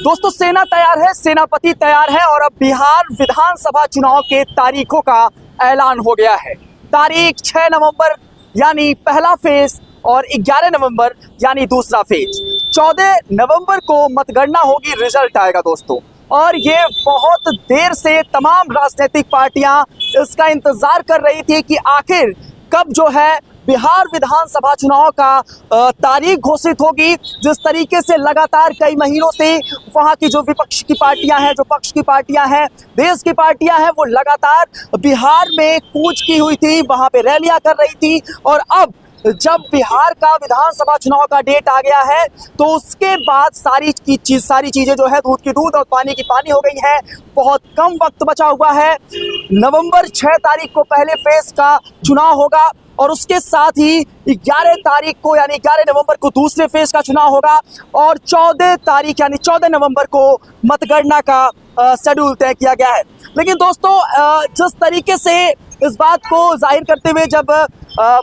दोस्तों सेना तैयार है, सेनापति तैयार है और अब बिहार विधानसभा चुनाव के तारीखों का ऐलान हो गया है। तारीख 6 नवंबर यानी पहला फेज और 11 नवंबर यानी दूसरा फेज। 14 नवंबर को मतगणना होगी, रिजल्ट आएगा दोस्तों। और ये बहुत देर से तमाम राजनीतिक पार्टियां इसका इंतजार कर रही थी कि आखिर कब जो है बिहार विधानसभा चुनाव का तारीख घोषित होगी। जिस तरीके से लगातार कई महीनों से वहां की जो विपक्ष की पार्टियां हैं, जो पक्ष की पार्टियां हैं, देश की पार्टियां हैं, वो लगातार बिहार में कूच की हुई थी, वहां पे रैलियां कर रही थी। और अब जब बिहार का विधानसभा चुनाव का डेट आ गया है तो उसके बाद सारी चीजें जो है दूध की दूध और पानी की पानी हो गई है। बहुत कम वक्त बचा हुआ है। नवंबर 6 तारीख को पहले फेज का चुनाव होगा और उसके साथ ही 11 तारीख को यानी 11 नवंबर को दूसरे फेज का चुनाव होगा और 14 तारीख यानी 14 नवंबर को मतगणना का शेड्यूल तय किया गया है। लेकिन दोस्तों जिस तरीके से इस बात को जाहिर करते हुए जब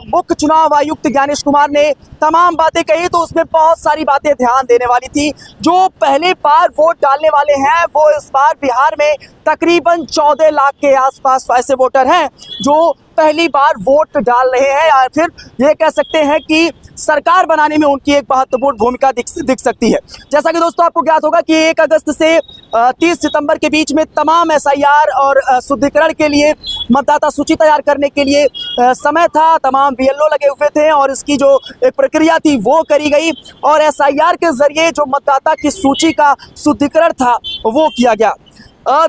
मुख्य चुनाव आयुक्त ज्ञानेश कुमार ने तमाम बातें कही तो उसमें बहुत सारी बातें ध्यान देने वाली थी। जो पहली बार वोट डालने वाले हैं वो इस बार बिहार में तकरीबन 14 लाख के आसपास ऐसे वोटर हैं जो पहली बार वोट डाल रहे हैं, या फिर ये कह सकते हैं कि सरकार बनाने में उनकी एक महत्वपूर्ण भूमिका दिख सकती है। जैसा कि दोस्तों आपको ज्ञात होगा कि 1 अगस्त से 30 सितंबर के बीच में तमाम एसआईआर और शुद्धिकरण के लिए, मतदाता सूची तैयार करने के लिए समय था। तमाम बीएलओ लगे हुए थे और इसकी जो एक प्रक्रिया थी वो करी गई और एसआईआर के जरिए जो मतदाता की सूची का शुद्धिकरण था वो किया गया।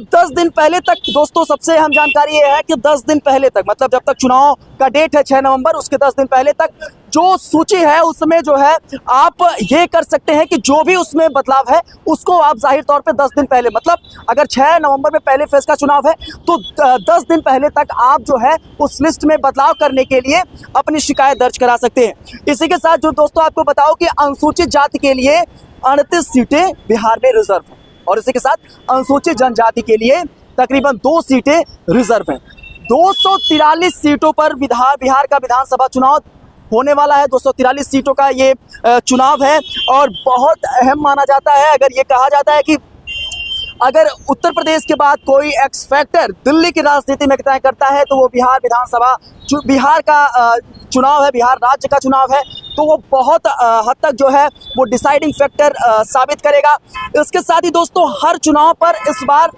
10 दिन पहले तक दोस्तों सबसे अहम जानकारी ये है कि 10 दिन पहले तक, मतलब जब तक चुनाव का डेट है 6 नवंबर, उसके 10 दिन पहले तक जो सूची है उसमें जो है आप ये कर सकते हैं कि जो भी उसमें बदलाव है उसको आप जाहिर तौर पे 10 दिन पहले, मतलब अगर 6 नवंबर में पहले फेज का चुनाव है तो 10 दिन पहले तक आप जो है उस लिस्ट में बदलाव करने के लिए अपनी शिकायत दर्ज करा सकते हैं। इसी के साथ जो दोस्तों आपको बताओ कि अनुसूचित जाति के लिए 38 सीटें बिहार में रिजर्व हैं और इसी के साथ अनुसूचित जनजाति के लिए तकरीबन 2 सीटें रिजर्व हैं। 243 सीटों पर बिहार का विधानसभा चुनाव होने वाला है। 243 सीटों का ये चुनाव है और बहुत अहम माना जाता है। अगर ये कहा जाता है कि अगर उत्तर प्रदेश के बाद कोई एक्स फैक्टर दिल्ली की राजनीति में तय करता है तो वो बिहार विधानसभा बिहार का चुनाव है, बिहार राज्य का चुनाव है, तो वो बहुत हद तक जो है वो डिसाइडिंग फैक्टर साबित करेगा। इसके साथ ही दोस्तों हर चुनाव पर इस बार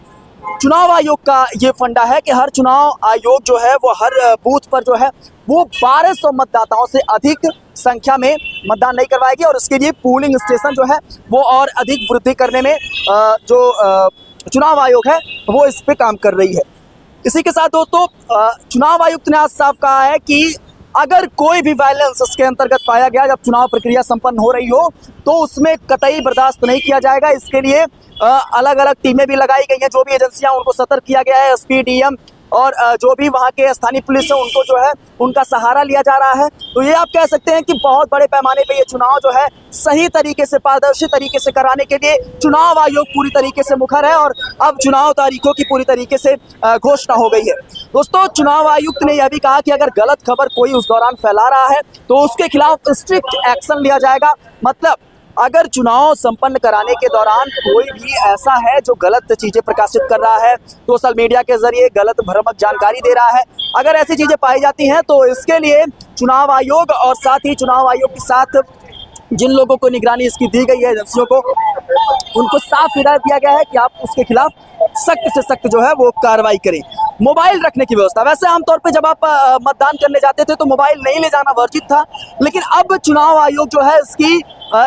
चुनाव आयोग का ये फंडा है कि हर चुनाव आयोग जो है वो हर बूथ पर जो है वो 1200 मतदाताओं से अधिक संख्या में मतदान नहीं करवाएगी और इसके लिए पूलिंग स्टेशन जो है वो और अधिक वृद्धि करने में जो चुनाव आयोग है वो इस पे काम कर रही है। इसी के साथ दोस्तों चुनाव आयुक्त ने आज साफ कहा है कि अगर कोई भी वायलेंस इसके अंतर्गत पाया गया, जब चुनाव प्रक्रिया संपन्न हो रही हो, तो उसमें कतई बर्दाश्त नहीं किया जाएगा। इसके लिए अलग अलग टीमें भी लगाई गई हैं। जो भी एजेंसियां उनको सतर्क किया गया है, एसपी, डीएम और जो भी वहाँ के स्थानीय पुलिस है उनको जो है उनका सहारा लिया जा रहा है। तो ये आप कह सकते हैं कि बहुत बड़े पैमाने पे ये चुनाव जो है सही तरीके से, पारदर्शी तरीके से कराने के लिए चुनाव आयोग पूरी तरीके से मुखर है और अब चुनाव तारीखों की पूरी तरीके से घोषणा हो गई है। दोस्तों चुनाव आयुक्त ने यह भी कहा कि अगर गलत खबर कोई उस दौरान फैला रहा है तो उसके खिलाफ स्ट्रिक्ट एक्शन लिया जाएगा। मतलब अगर चुनाव संपन्न कराने के दौरान कोई भी ऐसा है जो गलत चीजें प्रकाशित कर रहा है, सोशल मीडिया के जरिए गलत भ्रामक जानकारी दे रहा है, अगर ऐसी चीजें पाई जाती हैं तो इसके लिए चुनाव आयोग और साथ ही चुनाव आयोग के साथ जिन लोगों को निगरानी इसकी दी गई है, एजेंसियों को, उनको साफ हिदायत दिया गया है कि आप उसके खिलाफ सख्त से सख्त जो है वो कार्रवाई करें। मोबाइल रखने की व्यवस्था, वैसे आमतौर पे जब आप मतदान करने जाते थे तो मोबाइल नहीं ले जाना वर्जित था, लेकिन अब चुनाव आयोग जो है इसकी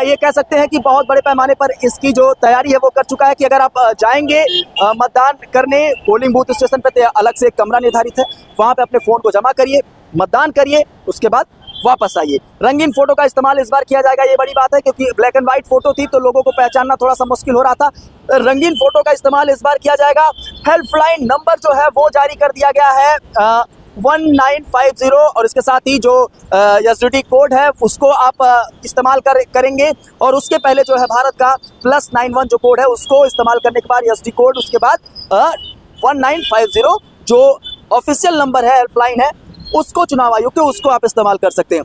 ये कह सकते हैं कि बहुत बड़े पैमाने पर इसकी जो तैयारी है वो कर चुका है कि अगर आप जाएंगे मतदान करने, पोलिंग बूथ स्टेशन पे अलग से एक कमरा निर्धारित है, वहाँ पे अपने फ़ोन को जमा करिए, मतदान करिए, उसके बाद वापस आइए। रंगीन फोटो का इस्तेमाल इस बार किया जाएगा, ये बड़ी बात है क्योंकि ब्लैक एंड व्हाइट फोटो थी तो लोगों को पहचानना थोड़ा सा मुश्किल हो रहा था। रंगीन फोटो का इस्तेमाल इस बार किया जाएगा। हेल्पलाइन नंबर जो है वो जारी कर दिया गया है 1950 और इसके साथ ही जो एसटीडी कोड है उसको आप इस्तेमाल करेंगे और उसके पहले जो है भारत का +91 जो कोड है उसको इस्तेमाल करने के बाद एसटी कोड, उसके बाद 1950 जो ऑफिशियल नंबर है, हेल्पलाइन है, उसको चुनाव आयोग के उसको आप इस्तेमाल कर सकते हैं।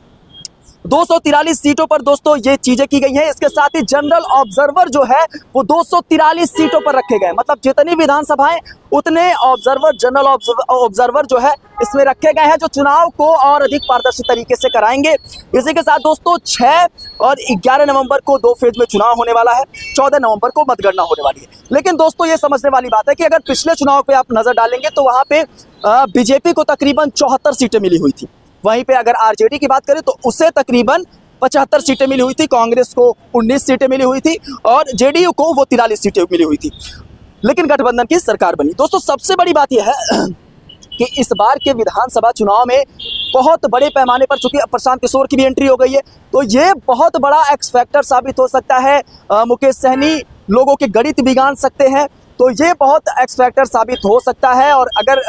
243 सीटों पर दोस्तों ये चीजें की गई हैं। इसके साथ ही जनरल ऑब्जर्वर जो है वो 243 सीटों पर रखे गए, मतलब जितनी विधानसभाएं उतने ऑब्जर्वर, जनरल ऑब्जर्वर जो है इसमें रखे गए हैं, जो चुनाव को और अधिक पारदर्शी तरीके से कराएंगे। इसी के साथ दोस्तों 6 और 11 नवंबर को 2 फेज में चुनाव होने वाला है, 14 नवंबर को मतगणना होने वाली है। लेकिन दोस्तों ये समझने वाली बात है कि अगर पिछले चुनाव पे आप नजर डालेंगे तो वहां पे बीजेपी को तकरीबन 74 सीटें मिली हुई थी। वहीं पे अगर आरजेडी की बात करें तो उसे तकरीबन 75 सीटें मिली हुई थी, कांग्रेस को 19 सीटें मिली हुई थी और जेडीयू को वो 43 सीटें मिली हुई थी। लेकिन गठबंधन की सरकार बनी। दोस्तों सबसे बड़ी बात यह है कि इस बार के विधानसभा चुनाव में बहुत बड़े पैमाने पर, चूंकि प्रशांत किशोर की भी एंट्री हो गई है, तो ये बहुत बड़ा एक्स फैक्टर साबित हो सकता है। मुकेश सहनी लोगों के गणित बिगाड़ सकते हैं, तो ये बहुत एक्स फैक्टर साबित हो सकता है। और अगर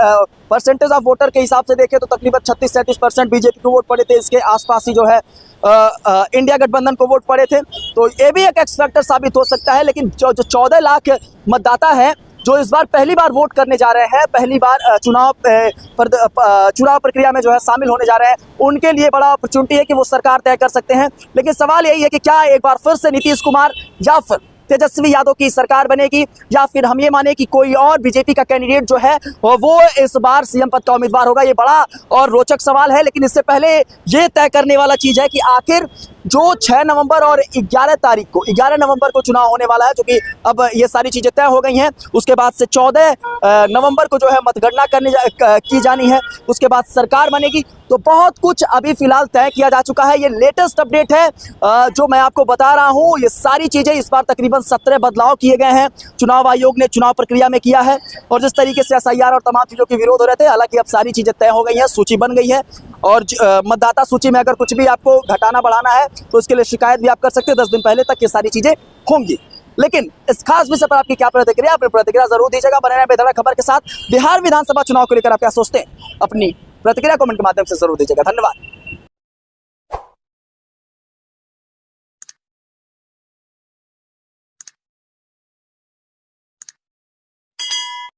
परसेंटेज ऑफ वोटर के हिसाब से देखें तो तकरीबन 36-37% बीजेपी को वोट पड़े थे। इसके आसपास ही जो है इंडिया गठबंधन को वोट पड़े थे, तो ये भी एक एक्स फैक्टर साबित हो सकता है। लेकिन जो 14 लाख मतदाता है जो इस बार पहली बार वोट करने जा रहे हैं, पहली बार चुनाव प्रक्रिया में जो है शामिल होने जा रहे हैं, उनके लिए बड़ा अपॉर्चुनिटी है कि वो सरकार तय कर सकते हैं। लेकिन सवाल यही है कि क्या एक बार फिर से नीतीश कुमार या फिर तेजस्वी यादव की सरकार बनेगी, या फिर हम ये माने कि कोई और बीजेपी का कैंडिडेट जो है वो इस बार सीएम पद का उम्मीदवार होगा। ये बड़ा और रोचक सवाल है। लेकिन इससे पहले ये तय करने वाला चीज है कि आखिर जो 6 नवंबर और 11 नवंबर को चुनाव होने वाला है, जो कि अब ये सारी चीजें तय हो गई हैं। उसके बाद से 14 नवंबर को जो है मतगणना की जानी है, उसके बाद सरकार बनेगी। तो बहुत कुछ अभी फिलहाल तय किया जा चुका है। ये लेटेस्ट अपडेट है जो मैं आपको बता रहा हूँ। ये सारी चीजें इस बार तकरीबन 17 बदलाव किए गए हैं, चुनाव आयोग ने चुनाव प्रक्रिया में किया है। और जिस तरीके से SIR और तमाम चीजों के विरोध हो रहे थे, हालांकि अब सारी चीजें तय हो गई हैं, सूची बन गई है। और मतदाता सूची में अगर कुछ भी आपको घटाना बढ़ाना है तो उसके लिए शिकायत भी आप कर सकते हैं। 10 दिन पहले तक ये सारी चीजें होंगी। लेकिन इस खास विषय पर आपकी क्या प्रतिक्रिया, अपनी प्रतिक्रिया जरूर दीजिएगा। बने रहें बेधड़क खबर के साथ। बिहार विधानसभा चुनाव को लेकर आप क्या सोचते हैं, अपनी प्रतिक्रिया कमेंट के माध्यम से जरूर दीजिएगा। धन्यवाद।